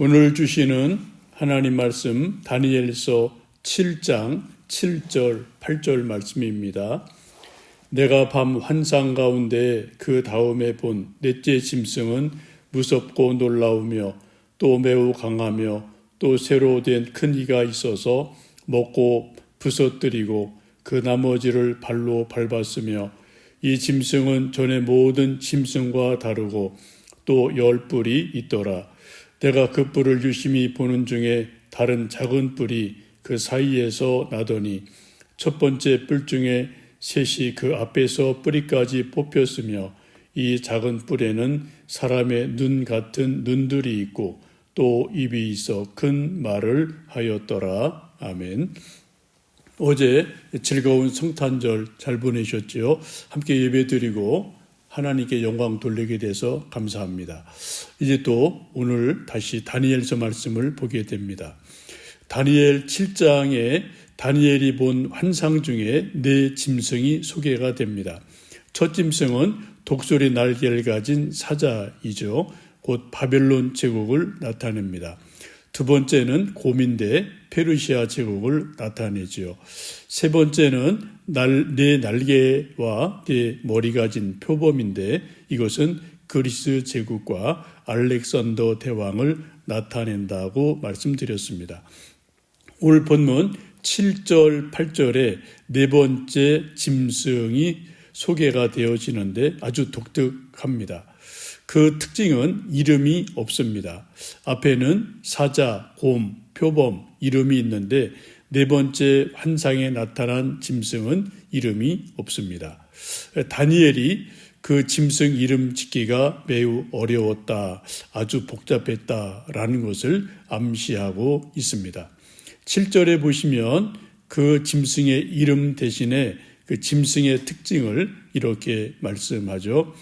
오늘 주시는 하나님 말씀 다니엘서 7장 7절 8절 말씀입니다. 내가 밤 환상 가운데 그 다음에 본 넷째 짐승은 무섭고 놀라우며 또 매우 강하며 또 새로 된 큰 이가 있어서 먹고 부서뜨리고 그 나머지를 발로 밟았으며 이 짐승은 전의 모든 짐승과 다르고 또 10뿔이 있더라. 내가 그 뿔을 유심히 보는 중에 다른 작은 뿔이 그 사이에서 나더니 첫 번째 뿔 중에 셋이 그 앞에서 뿌리까지 뽑혔으며 이 작은 뿔에는 사람의 눈 같은 눈들이 있고 또 입이 있어 큰 말을 하였더라. 아멘. 어제 즐거운 성탄절 잘 보내셨죠? 함께 예배드리고 하나님께 영광 돌리게 돼서 감사합니다. 이제 또 오늘 다시 다니엘서 말씀을 보게 됩니다. 다니엘 7장에 다니엘이 본 환상 중에 네 짐승이 소개가 됩니다. 첫 짐승은 독수리 날개를 가진 사자이죠. 곧 바벨론 제국을 나타냅니다. 두 번째는 곰인데 페르시아 제국을 나타내죠. 세 번째는 네 날개와 네 머리 가진 표범인데 이것은 그리스 제국과 알렉산더 대왕을 나타낸다고 말씀드렸습니다. 오늘 본문 7절, 8절에 네 번째 짐승이 소개가 되어지는데 아주 독특합니다. 그 특징은 이름이 없습니다. 앞에는 사자, 곰, 표범 이름이 있는데 네 번째 환상에 나타난 짐승은 이름이 없습니다. 다니엘이 그 짐승 이름 짓기가 매우 어려웠다, 아주 복잡했다라는 것을 암시하고 있습니다. 7절에 보시면 그 짐승의 이름 대신에 그 짐승의 특징을 이렇게 말씀하죠.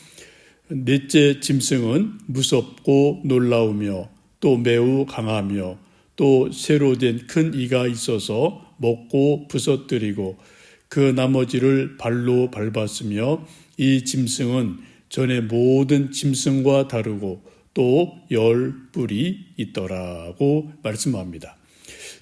넷째 짐승은 무섭고 놀라우며 또 매우 강하며 또 새로 된 큰 이가 있어서 먹고 부서뜨리고 그 나머지를 발로 밟았으며 이 짐승은 전의 모든 짐승과 다르고 또 10뿔이 있더라고 말씀합니다.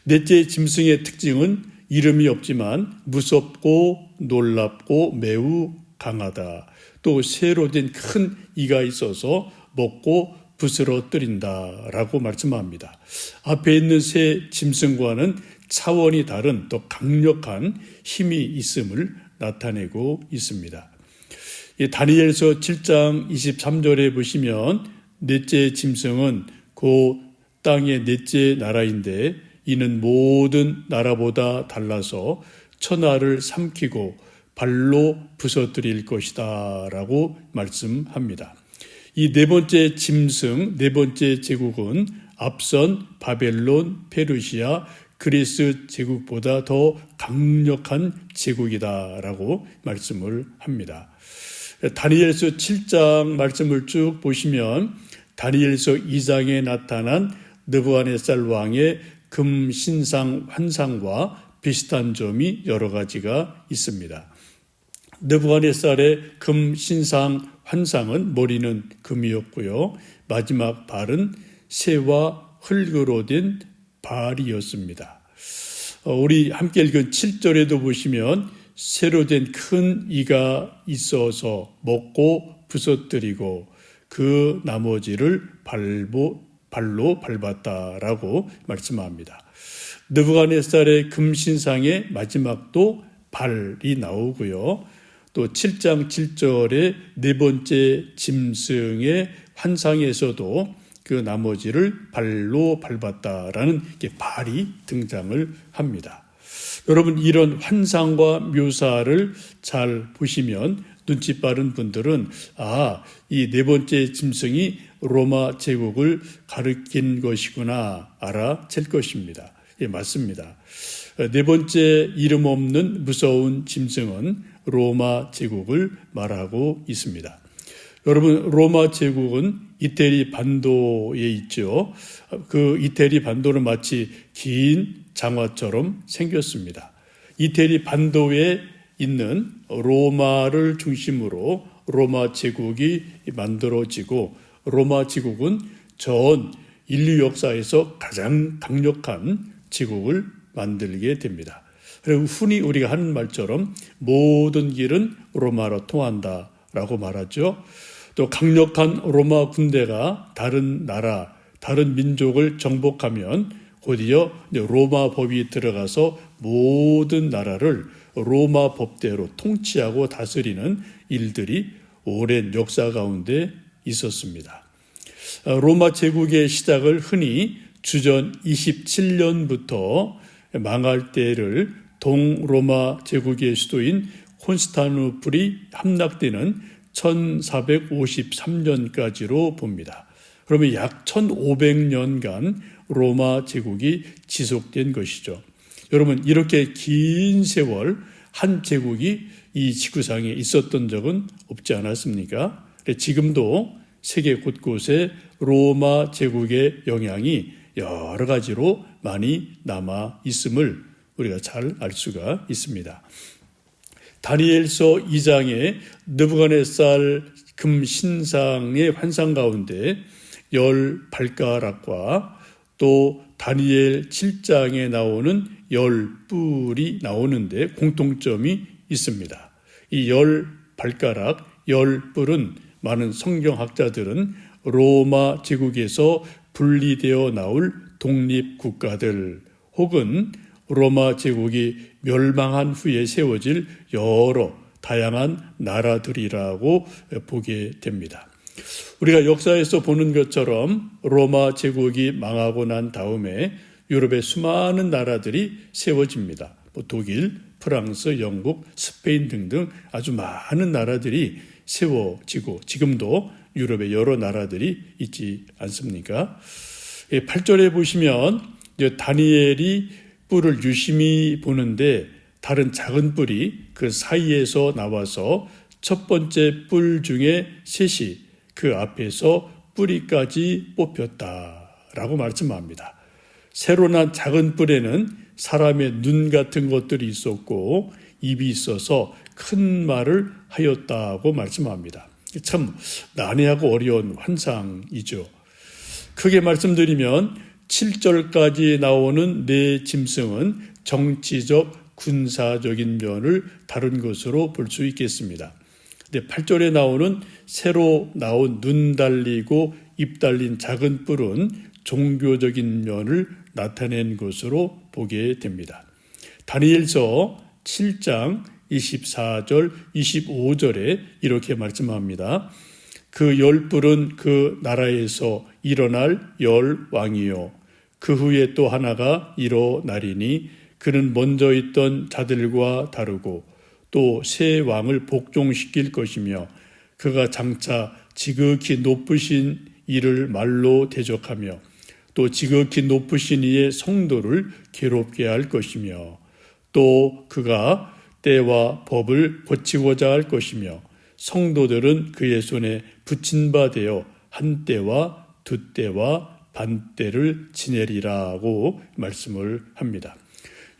넷째 짐승의 특징은 이름이 없지만 무섭고 놀랍고 매우 강하다. 또 새로 된 큰 이가 있어서 먹고 부스러뜨린다라고 말씀합니다. 앞에 있는 세 짐승과는 차원이 다른 또 강력한 힘이 있음을 나타내고 있습니다. 다니엘서 7장 23절에 보시면 넷째 짐승은 그 땅의 넷째 나라인데 이는 모든 나라보다 달라서 천하를 삼키고 발로 부서뜨릴 것이다 라고 말씀합니다. 이 네 번째 짐승, 네 번째 제국은 앞선 바벨론, 페르시아, 그리스 제국보다 더 강력한 제국이다 라고 말씀을 합니다. 다니엘서 7장 말씀을 쭉 보시면 다니엘서 2장에 나타난 느부갓네살 왕의 금 신상 환상과 비슷한 점이 여러 가지가 있습니다. 느부갓네살의 금 신상 환상은 머리는 금이었고요. 마지막 발은 새와 흙으로 된 발이었습니다. 우리 함께 읽은 7절에도 보시면 새로 된 큰 이가 있어서 먹고 부서뜨리고 그 나머지를 발로 밟았다라고 말씀합니다. 느부갓네살의 금신상의 마지막도 발이 나오고요. 또 7장 7절의 네 번째 짐승의 환상에서도 그 나머지를 발로 밟았다라는 발이 등장을 합니다. 여러분 이런 환상과 묘사를 잘 보시면 눈치 빠른 분들은 이 네 번째 짐승이 로마 제국을 가리킨 것이구나 알아챌 것입니다. 맞습니다. 네 번째 이름 없는 무서운 짐승은 로마 제국을 말하고 있습니다. 여러분 로마 제국은 이태리 반도에 있죠. 그 이태리 반도는 마치 긴 장화처럼 생겼습니다. 이태리 반도에 있는 로마를 중심으로 로마 제국이 만들어지고 로마 제국은 전 인류 역사에서 가장 강력한 제국을 만들게 됩니다. 그리고 흔히 우리가 하는 말처럼 모든 길은 로마로 통한다라고 말하죠. 또 강력한 로마 군대가 다른 나라, 다른 민족을 정복하면 곧이어 로마 법이 들어가서 모든 나라를 로마 법대로 통치하고 다스리는 일들이 오랜 역사 가운데 있었습니다. 로마 제국의 시작을 흔히 주전 27년부터 망할 때를 동로마 제국의 수도인 콘스탄티노플이 함락되는 1453년까지로 봅니다. 그러면 약 1500년간 로마 제국이 지속된 것이죠. 여러분, 이렇게 긴 세월 한 제국이 이 지구상에 있었던 적은 없지 않았습니까? 지금도 세계 곳곳에 로마 제국의 영향이 여러 가지로 많이 남아 있음을 우리가 잘 알 수가 있습니다. 다니엘서 2장의 느부갓네살 금 신상의 환상 가운데 10발가락과 또 다니엘 7장에 나오는 10뿔이 나오는데 공통점이 있습니다. 이 10발가락, 10뿔은 많은 성경학자들은 로마 제국에서 분리되어 나올 독립국가들 혹은 로마 제국이 멸망한 후에 세워질 여러 다양한 나라들이라고 보게 됩니다. 우리가 역사에서 보는 것처럼 로마 제국이 망하고 난 다음에 유럽의 수많은 나라들이 세워집니다. 독일, 프랑스, 영국, 스페인 등등 아주 많은 나라들이 세워지고 지금도 유럽의 여러 나라들이 있지 않습니까? 8절에 보시면 다니엘이 뿔을 유심히 보는데 다른 작은 뿔이 그 사이에서 나와서 첫 번째 뿔 중에 셋이 그 앞에서 뿌리까지 뽑혔다라고 말씀합니다. 새로 난 작은 뿔에는 사람의 눈 같은 것들이 있었고 입이 있어서 큰 말을 하였다고 말씀합니다. 참 난해하고 어려운 환상이죠. 크게 말씀드리면 7절까지 나오는 네 짐승은 정치적, 군사적인 면을 다룬 것으로 볼 수 있겠습니다. 근데 8절에 나오는 새로 나온 눈 달리고 입 달린 작은 뿔은 종교적인 면을 나타낸 것으로 보게 됩니다. 다니엘서 7장 24절, 25절에 이렇게 말씀합니다. 그 10뿔은 그 나라에서 일어날 10왕이요. 그 후에 또 하나가 일어나리니 그는 먼저 있던 자들과 다르고 또 새 왕을 복종시킬 것이며 그가 장차 지극히 높으신 이를 말로 대적하며 또 지극히 높으신 이의 성도를 괴롭게 할 것이며 또 그가 때와 법을 고치고자 할 것이며 성도들은 그의 손에 붙인 바 되어 한 때와 두 때와 반 때를 지내리라고 말씀을 합니다.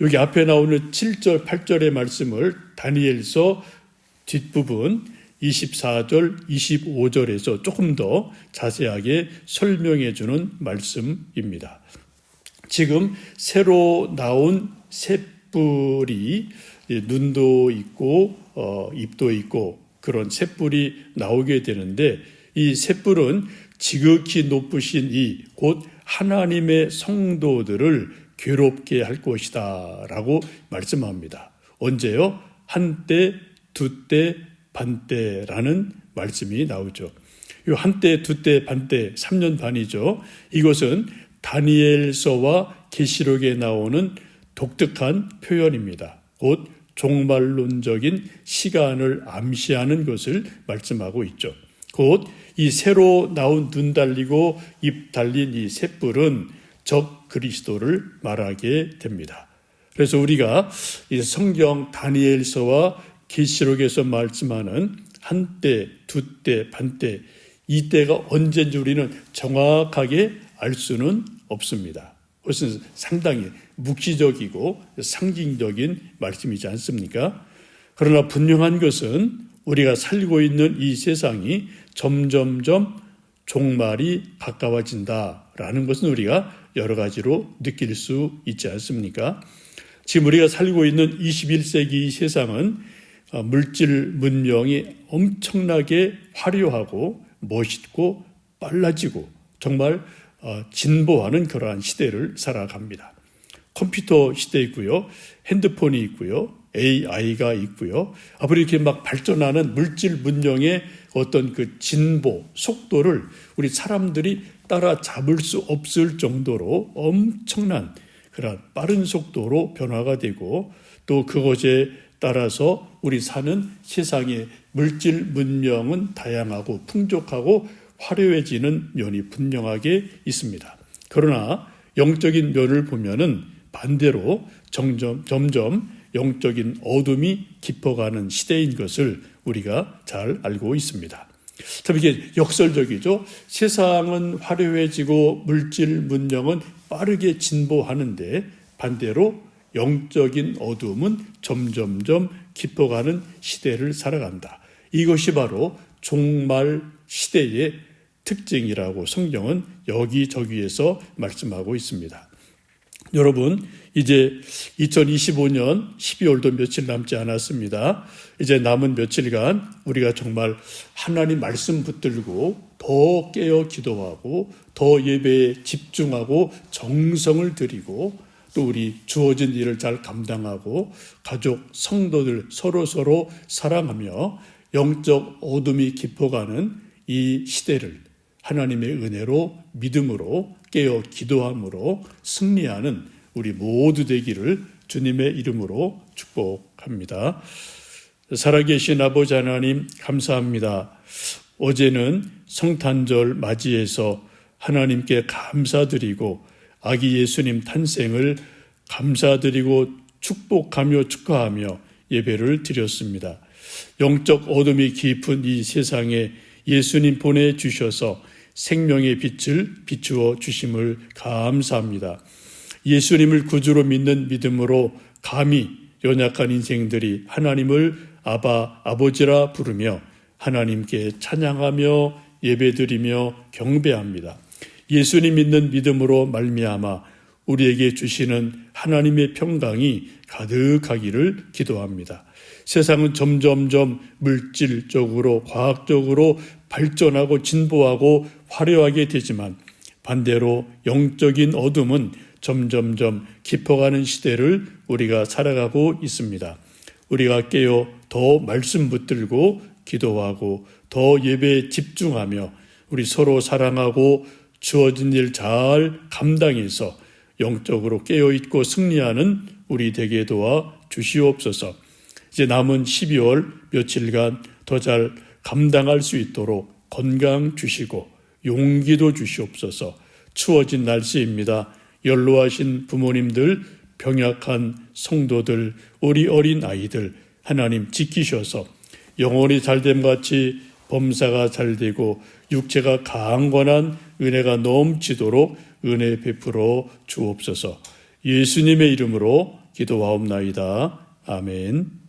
여기 앞에 나오는 7절, 8절의 말씀을 다니엘서 뒷부분 24절, 25절에서 조금 더 자세하게 설명해 주는 말씀입니다. 지금 새로 나온 셋뿔이 눈도 있고 입도 있고 그런 셋뿔이 나오게 되는데 이 셋뿔은 지극히 높으신 이 곧 하나님의 성도들을 괴롭게 할 것이다 라고 말씀합니다. 언제요? 한때, 두때, 반때라는 말씀이 나오죠. 이 한때, 두때, 반때 3년 반이죠. 이것은 다니엘서와 계시록에 나오는 독특한 표현입니다. 곧 종말론적인 시간을 암시하는 것을 말씀하고 있죠. 곧 이 새로 나온 눈 달리고 입 달린 이 셋뿔은 적 그리스도를 말하게 됩니다. 그래서 우리가 이 성경 다니엘서와 계시록에서 말씀하는 한때, 두때, 반때 이 때가 언제인지 우리는 정확하게 알 수는 없습니다. 그것은 상당히 묵시적이고 상징적인 말씀이지 않습니까? 그러나 분명한 것은 우리가 살고 있는 이 세상이 점점점 종말이 가까워진다라는 라는 것은 우리가 여러 가지로 느낄 수 있지 않습니까? 지금 우리가 살고 있는 21세기 세상은 물질 문명이 엄청나게 화려하고 멋있고 빨라지고 정말 진보하는 그러한 시대를 살아갑니다. 컴퓨터 시대 있고요. 핸드폰이 있고요. AI가 있고요. 앞으로 이렇게 막 발전하는 물질 문명의 어떤 그 진보, 속도를 우리 사람들이 따라잡을 수 없을 정도로 엄청난 그런 빠른 속도로 변화가 되고 또 그것에 따라서 우리 사는 세상의 물질 문명은 다양하고 풍족하고 화려해지는 면이 분명하게 있습니다. 그러나 영적인 면을 보면은 반대로 점점 영적인 어둠이 깊어가는 시대인 것을 우리가 잘 알고 있습니다. 참 이게 역설적이죠. 세상은 화려해지고 물질 문명은 빠르게 진보하는데 반대로 영적인 어둠은 점점점 깊어가는 시대를 살아간다. 이것이 바로 종말 시대의 특징이라고 성경은 여기저기에서 말씀하고 있습니다. 여러분, 이제 2025년 12월도 며칠 남지 않았습니다. 이제 남은 며칠간 우리가 정말 하나님 말씀 붙들고 더 깨어 기도하고 더 예배에 집중하고 정성을 들이고 또 우리 주어진 일을 잘 감당하고 가족, 성도들 서로 사랑하며 영적 어둠이 깊어가는 이 시대를 하나님의 은혜로 믿음으로 깨어 기도함으로 승리하는 우리 모두 되기를 주님의 이름으로 축복합니다. 살아계신 아버지 하나님 감사합니다. 어제는 성탄절 맞이해서 하나님께 감사드리고 아기 예수님 탄생을 감사드리고 축복하며 축하하며 예배를 드렸습니다. 영적 어둠이 깊은 이 세상에 예수님 보내주셔서 생명의 빛을 비추어 주심을 감사합니다. 예수님을 구주로 믿는 믿음으로 감히 연약한 인생들이 하나님을 아바, 아버지라 부르며 하나님께 찬양하며 예배드리며 경배합니다. 예수님 믿는 믿음으로 말미암아 우리에게 주시는 하나님의 평강이 가득하기를 기도합니다. 세상은 점점점 물질적으로 과학적으로 발전하고 진보하고 화려하게 되지만 반대로 영적인 어둠은 점점점 깊어가는 시대를 우리가 살아가고 있습니다. 우리가 깨어 더 말씀 붙들고 기도하고 더 예배에 집중하며 우리 서로 사랑하고 주어진 일 잘 감당해서 영적으로 깨어있고 승리하는 우리 되게 도와 주시옵소서. 이제 남은 12월 며칠간 더 잘 감당할 수 있도록 건강 주시고 용기도 주시옵소서. 추워진 날씨입니다. 연로하신 부모님들, 병약한 성도들, 우리 어린 아이들 하나님 지키셔서 영혼이 잘됨같이 범사가 잘되고 육체가 강건한 은혜가 넘치도록 은혜 베풀어 주옵소서. 예수님의 이름으로 기도하옵나이다. 아멘.